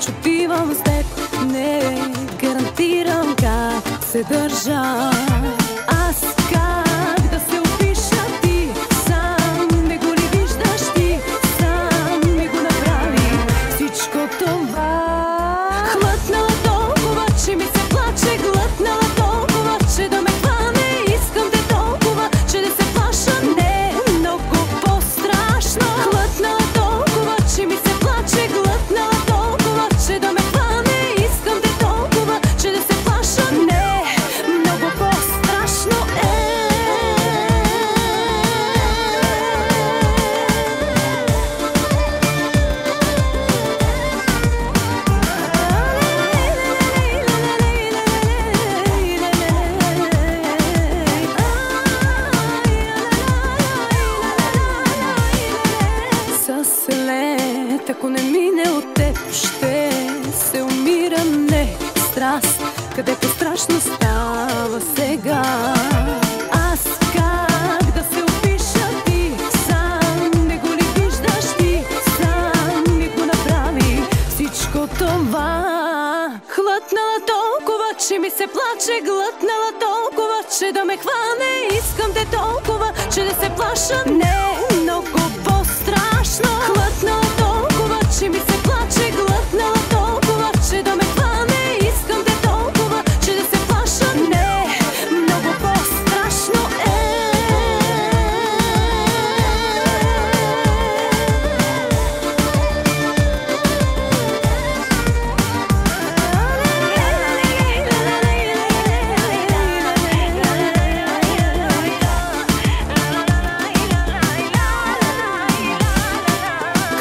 Вече отивам с теб, не гарантирам как се държа. Аз как да се опиша, ти сам не го ли виждаш, ти сам ми го направи всичко това. Хлътнала толкова, че ми се плаче, глътнала толкова, че да ме хване. Искам те толкова, че да се плаша, не много по-страшно. Хлътнала толкова, че ми се плаче, глътнала толкова, че да ме хване. Искам те толкова, че да се плаша, не много по-страшно е. След, ако не мине от теб, ще се умирам, не страст, където страшно става сега. Аз как да се опиша, ти сам не го ли виждаш, ти сам ми го направи всичко това. Хлътнала толкова, че ми се плаче, глътнала толкова, че да ме хване. Искам те толкова, че да се плаша, не много по-страшно. Хлътнала толкова, че ми се плаче, глътнала толкова, че да ме хване. Искам те толкова, че да се плаша, не много по-страшно е.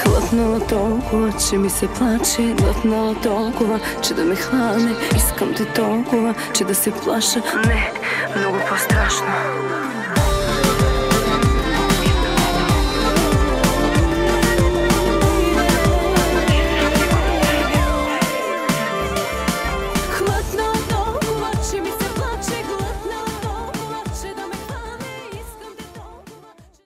Глътнала толкова, че ми се плаче, глътнала толкова, че да ме хване. Искам те толкова, че да се плаша, не много по-страшно.